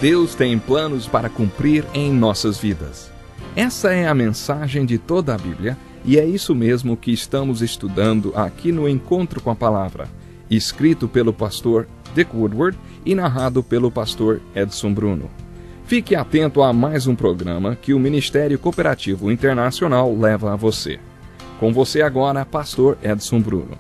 Deus tem planos para cumprir em nossas vidas. Essa é a mensagem de toda a Bíblia e é isso mesmo que estamos estudando aqui no Encontro com a Palavra, escrito pelo pastor Dick Woodward e narrado pelo pastor Edson Bruno. Fique atento a mais um programa que o Ministério Cooperativo Internacional leva a você. Com você agora, pastor Edson Bruno.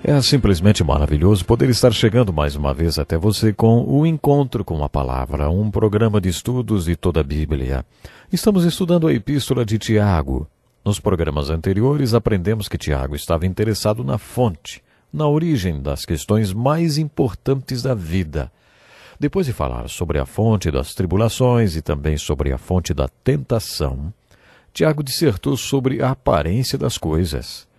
É simplesmente maravilhoso poder estar chegando mais uma vez até você com o Encontro com a Palavra, um programa de estudos de toda a Bíblia. Estamos estudando a Epístola de Tiago. Nos programas anteriores aprendemos que Tiago estava interessado na fonte, na origem das questões mais importantes da vida. Depois de falar sobre a fonte das tribulações e também sobre a fonte da tentação, Tiago dissertou sobre a aparência das coisas.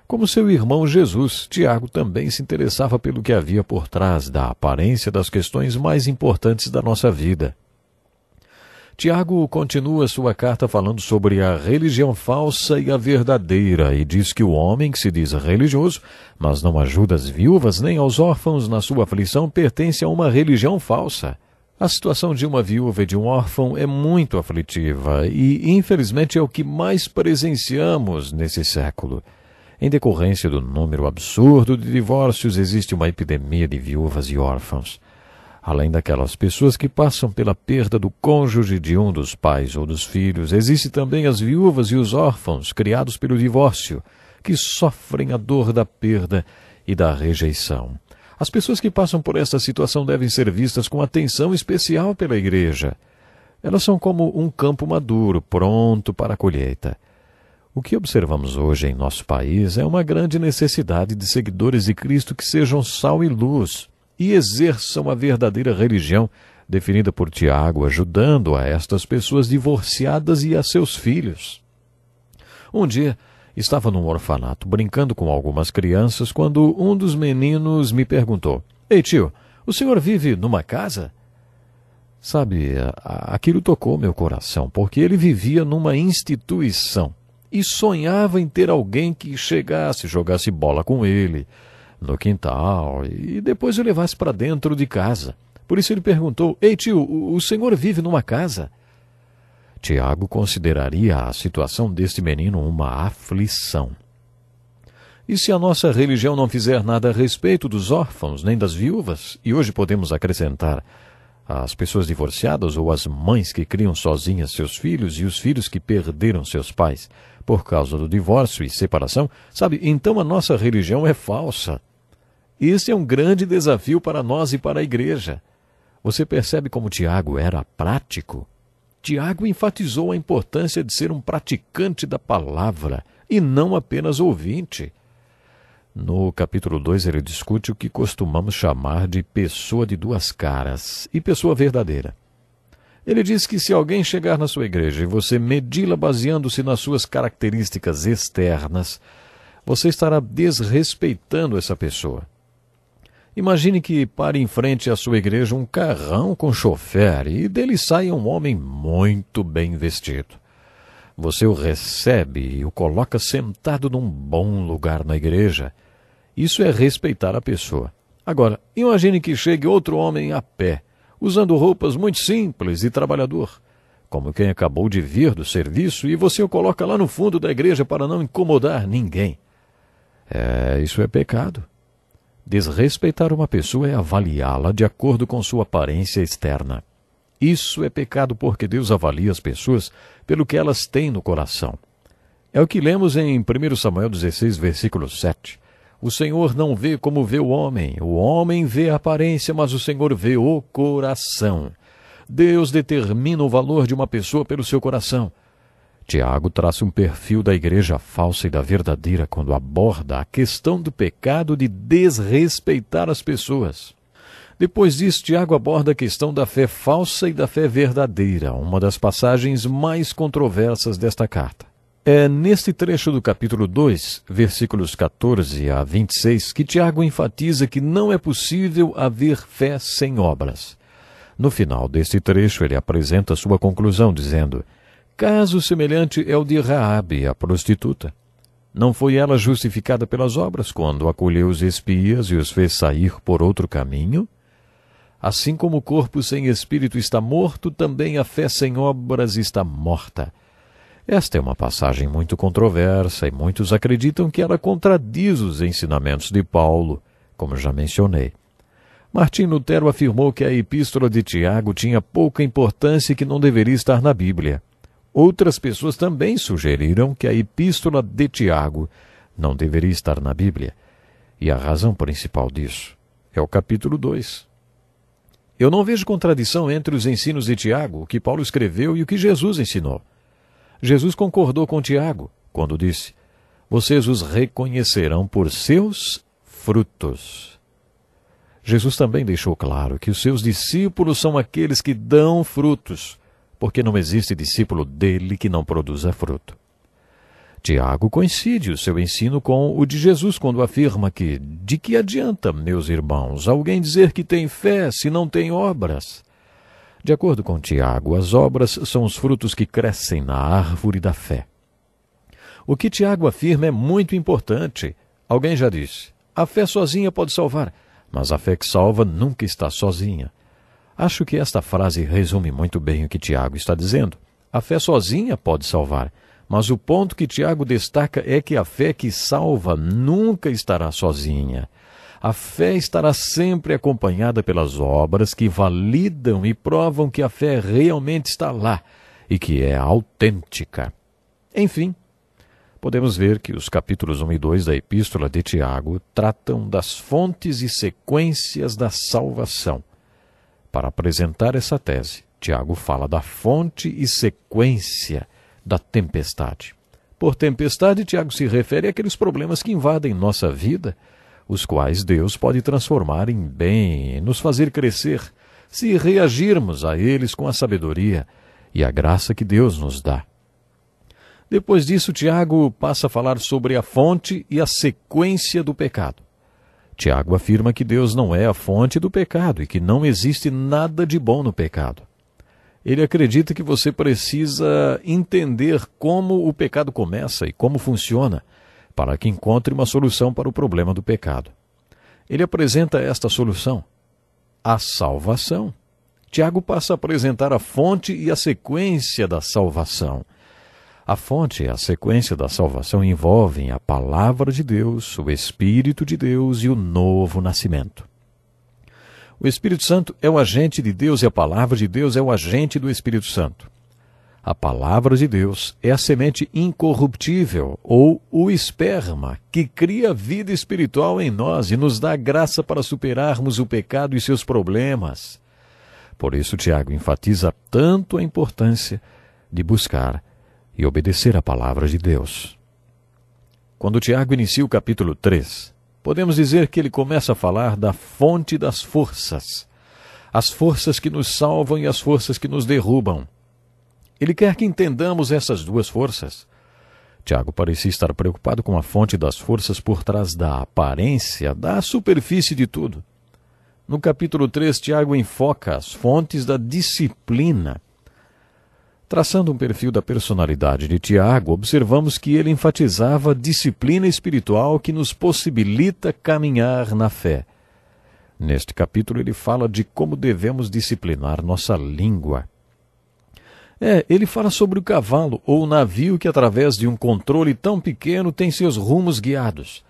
Como seu irmão Jesus, Tiago também se interessava pelo que havia por trás da aparência das questões mais importantes da nossa vida. Tiago continua sua carta falando sobre a religião falsa e a verdadeira e diz que o homem que se diz religioso, mas não ajuda as viúvas nem aos órfãos na sua aflição, pertence a uma religião falsa. A situação de uma viúva e de um órfão é muito aflitiva e, infelizmente, é o que mais presenciamos nesse século. Em decorrência do número absurdo de divórcios, existe uma epidemia de viúvas e órfãos. Além daquelas pessoas que passam pela perda do cônjuge de um dos pais ou dos filhos, existem também as viúvas e os órfãos criados pelo divórcio, que sofrem a dor da perda e da rejeição. As pessoas que passam por esta situação devem ser vistas com atenção especial pela igreja. Elas são como um campo maduro, pronto para a colheita. O que observamos hoje em nosso país é uma grande necessidade de seguidores de Cristo que sejam sal e luz e exerçam a verdadeira religião definida por Tiago, ajudando a estas pessoas divorciadas e a seus filhos. Um dia, estava num orfanato brincando com algumas crianças quando um dos meninos me perguntou: "Ei tio, o senhor vive numa casa?" Sabe, aquilo tocou meu coração, porque ele vivia numa instituição. E sonhava em ter alguém que chegasse, jogasse bola com ele no quintal e depois o levasse para dentro de casa. Por isso ele perguntou: "Ei tio, o senhor vive numa casa?" Tiago consideraria a situação deste menino uma aflição. E se a nossa religião não fizer nada a respeito dos órfãos nem das viúvas, e hoje podemos acrescentar as pessoas divorciadas ou as mães que criam sozinhas seus filhos e os filhos que perderam seus pais por causa do divórcio e separação, sabe, então a nossa religião é falsa. Esse é um grande desafio para nós e para a igreja. Você percebe como Tiago era prático? Tiago enfatizou a importância de ser um praticante da palavra e não apenas ouvinte. No capítulo 2 ele discute o que costumamos chamar de pessoa de duas caras e pessoa verdadeira. Ele diz que se alguém chegar na sua igreja e você medi-la baseando-se nas suas características externas, você estará desrespeitando essa pessoa. Imagine que pare em frente à sua igreja um carrão com chofer e dele saia um homem muito bem vestido. Você o recebe e o coloca sentado num bom lugar na igreja. Isso é respeitar a pessoa. Agora, imagine que chegue outro homem a pé, usando roupas muito simples e trabalhador, como quem acabou de vir do serviço, e você o coloca lá no fundo da igreja para não incomodar ninguém. Isso é pecado. Desrespeitar uma pessoa é avaliá-la de acordo com sua aparência externa. Isso é pecado porque Deus avalia as pessoas pelo que elas têm no coração. É o que lemos em 1 Samuel 16, versículo 7. O Senhor não vê como vê o homem vê a aparência, mas o Senhor vê o coração. Deus determina o valor de uma pessoa pelo seu coração. Tiago traça um perfil da igreja falsa e da verdadeira quando aborda a questão do pecado de desrespeitar as pessoas. Depois disso, Tiago aborda a questão da fé falsa e da fé verdadeira, uma das passagens mais controversas desta carta. É neste trecho do capítulo 2, versículos 14 a 26, que Tiago enfatiza que não é possível haver fé sem obras. No final deste trecho, ele apresenta sua conclusão, dizendo: Caso semelhante é o de Raabe, a prostituta. Não foi ela justificada pelas obras quando acolheu os espias e os fez sair por outro caminho? Assim como o corpo sem espírito está morto, também a fé sem obras está morta. Esta é uma passagem muito controversa e muitos acreditam que ela contradiz os ensinamentos de Paulo, como já mencionei. Martim Lutero afirmou que a epístola de Tiago tinha pouca importância e que não deveria estar na Bíblia. Outras pessoas também sugeriram que a epístola de Tiago não deveria estar na Bíblia. E a razão principal disso é o capítulo 2. Eu não vejo contradição entre os ensinos de Tiago, o que Paulo escreveu e o que Jesus ensinou. Jesus concordou com Tiago quando disse: "Vocês os reconhecerão por seus frutos." Jesus também deixou claro que os seus discípulos são aqueles que dão frutos, porque não existe discípulo dele que não produza fruto. Tiago coincide o seu ensino com o de Jesus quando afirma que, de que adianta, meus irmãos, alguém dizer que tem fé se não tem obras? De acordo com Tiago, as obras são os frutos que crescem na árvore da fé. O que Tiago afirma é muito importante. Alguém já disse: a fé sozinha pode salvar, mas a fé que salva nunca está sozinha. Acho que esta frase resume muito bem o que Tiago está dizendo. A fé sozinha pode salvar, mas o ponto que Tiago destaca é que a fé que salva nunca estará sozinha. A fé estará sempre acompanhada pelas obras que validam e provam que a fé realmente está lá e que é autêntica. Enfim, podemos ver que os capítulos 1 e 2 da Epístola de Tiago tratam das fontes e sequências da salvação. Para apresentar essa tese, Tiago fala da fonte e sequência da tempestade. Por tempestade, Tiago se refere àqueles problemas que invadem nossa vida, os quais Deus pode transformar em bem e nos fazer crescer, se reagirmos a eles com a sabedoria e a graça que Deus nos dá. Depois disso, Tiago passa a falar sobre a fonte e a sequência do pecado. Tiago afirma que Deus não é a fonte do pecado e que não existe nada de bom no pecado. Ele acredita que você precisa entender como o pecado começa e como funciona, para que encontre uma solução para o problema do pecado. Ele apresenta esta solução: a salvação. Tiago passa a apresentar a fonte e a sequência da salvação. A fonte e a sequência da salvação envolvem a palavra de Deus, o Espírito de Deus e o novo nascimento. O Espírito Santo é o agente de Deus e a palavra de Deus é o agente do Espírito Santo. A palavra de Deus é a semente incorruptível, ou o esperma, que cria vida espiritual em nós e nos dá graça para superarmos o pecado e seus problemas. Por isso, Tiago enfatiza tanto a importância de buscar e obedecer a palavra de Deus. Quando Tiago inicia o capítulo 3, podemos dizer que ele começa a falar da fonte das forças, as forças que nos salvam e as forças que nos derrubam. Ele quer que entendamos essas duas forças. Tiago parecia estar preocupado com a fonte das forças por trás da aparência, da superfície de tudo. No capítulo 3, Tiago enfoca as fontes da disciplina. Traçando um perfil da personalidade de Tiago, observamos que ele enfatizava a disciplina espiritual que nos possibilita caminhar na fé. Neste capítulo ele fala de como devemos disciplinar nossa língua. Ele fala sobre o cavalo ou o navio que através de um controle tão pequeno tem seus rumos guiados.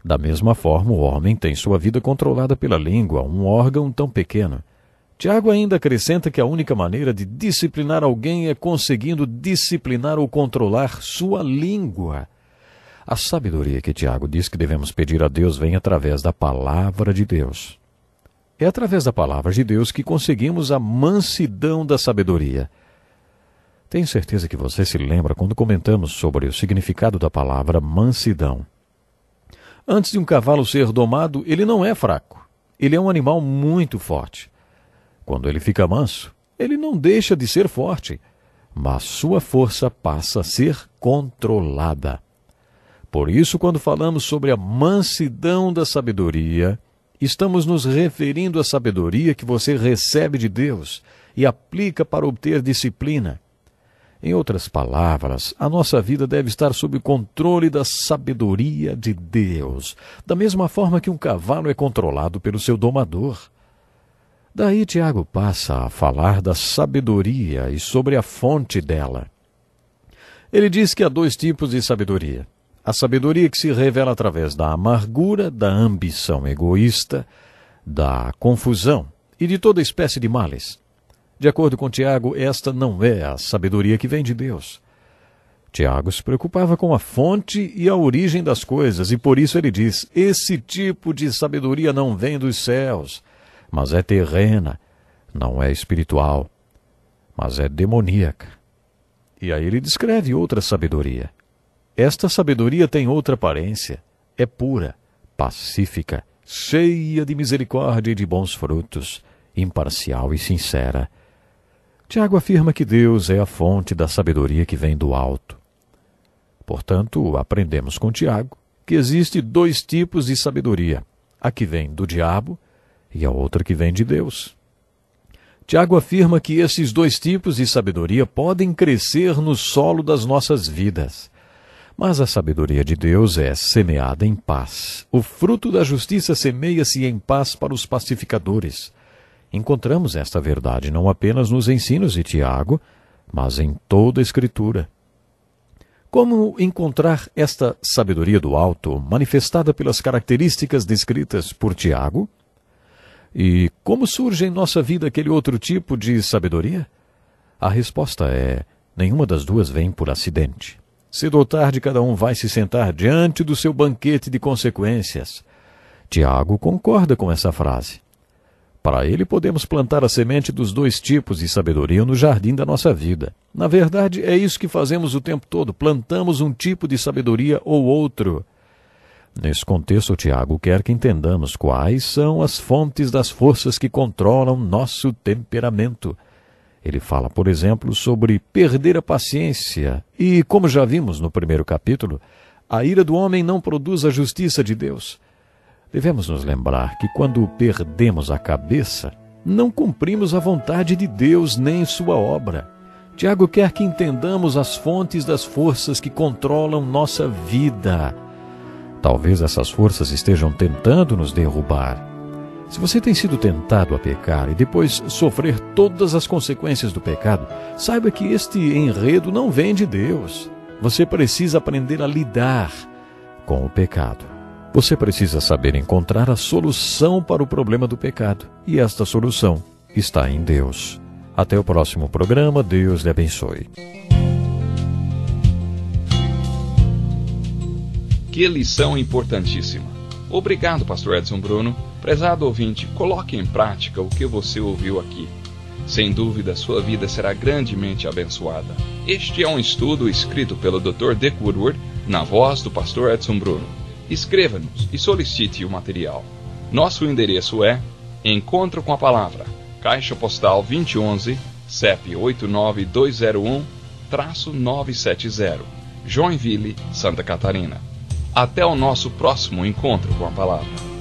Da mesma forma, o homem tem sua vida controlada pela língua, um órgão tão pequeno. Tiago ainda acrescenta que a única maneira de disciplinar alguém é conseguindo disciplinar ou controlar sua língua. A sabedoria que Tiago diz que devemos pedir a Deus vem através da palavra de Deus. É através da palavra de Deus que conseguimos a mansidão da sabedoria. Tenho certeza que você se lembra quando comentamos sobre o significado da palavra mansidão. Antes de um cavalo ser domado, ele não é fraco. Ele é um animal muito forte. Quando ele fica manso, ele não deixa de ser forte, mas sua força passa a ser controlada. Por isso, quando falamos sobre a mansidão da sabedoria, estamos nos referindo à sabedoria que você recebe de Deus e aplica para obter disciplina. Em outras palavras, a nossa vida deve estar sob o controle da sabedoria de Deus, da mesma forma que um cavalo é controlado pelo seu domador. Daí Tiago passa a falar da sabedoria e sobre a fonte dela. Ele diz que há dois tipos de sabedoria. A sabedoria que se revela através da amargura, da ambição egoísta, da confusão e de toda espécie de males. De acordo com Tiago, esta não é a sabedoria que vem de Deus. Tiago se preocupava com a fonte e a origem das coisas, e por isso ele diz: esse tipo de sabedoria não vem dos céus, mas é terrena, não é espiritual, mas é demoníaca. E aí ele descreve outra sabedoria. Esta sabedoria tem outra aparência, é pura, pacífica, cheia de misericórdia e de bons frutos, imparcial e sincera. Tiago afirma que Deus é a fonte da sabedoria que vem do alto. Portanto, aprendemos com Tiago que existe dois tipos de sabedoria, a que vem do diabo e a outra que vem de Deus. Tiago afirma que esses dois tipos de sabedoria podem crescer no solo das nossas vidas. Mas a sabedoria de Deus é semeada em paz. O fruto da justiça semeia-se em paz para os pacificadores. Encontramos esta verdade não apenas nos ensinos de Tiago, mas em toda a Escritura. Como encontrar esta sabedoria do alto, manifestada pelas características descritas por Tiago? E como surge em nossa vida aquele outro tipo de sabedoria? A resposta é: nenhuma das duas vem por acidente. Cedo ou tarde, cada um vai se sentar diante do seu banquete de consequências. Tiago concorda com essa frase. Para ele, podemos plantar a semente dos dois tipos de sabedoria no jardim da nossa vida. Na verdade, é isso que fazemos o tempo todo, plantamos um tipo de sabedoria ou outro. Nesse contexto, Tiago quer que entendamos quais são as fontes das forças que controlam nosso temperamento. Ele fala, por exemplo, sobre perder a paciência e, como já vimos no primeiro capítulo, a ira do homem não produz a justiça de Deus. Devemos nos lembrar que quando perdemos a cabeça, não cumprimos a vontade de Deus nem sua obra. Tiago quer que entendamos as fontes das forças que controlam nossa vida. Talvez essas forças estejam tentando nos derrubar. Se você tem sido tentado a pecar e depois sofrer todas as consequências do pecado, saiba que este enredo não vem de Deus. Você precisa aprender a lidar com o pecado. Você precisa saber encontrar a solução para o problema do pecado. E esta solução está em Deus. Até o próximo programa. Deus lhe abençoe. Que lição importantíssima. Obrigado, Pastor Edson Bruno. Prezado ouvinte, coloque em prática o que você ouviu aqui. Sem dúvida, sua vida será grandemente abençoada. Este é um estudo escrito pelo Dr. Dick Woodward, na voz do Pastor Edson Bruno. Escreva-nos e solicite o material. Nosso endereço é Encontro com a Palavra, Caixa Postal 2011, CEP 89201-970, Joinville, Santa Catarina. Até o nosso próximo Encontro com a Palavra.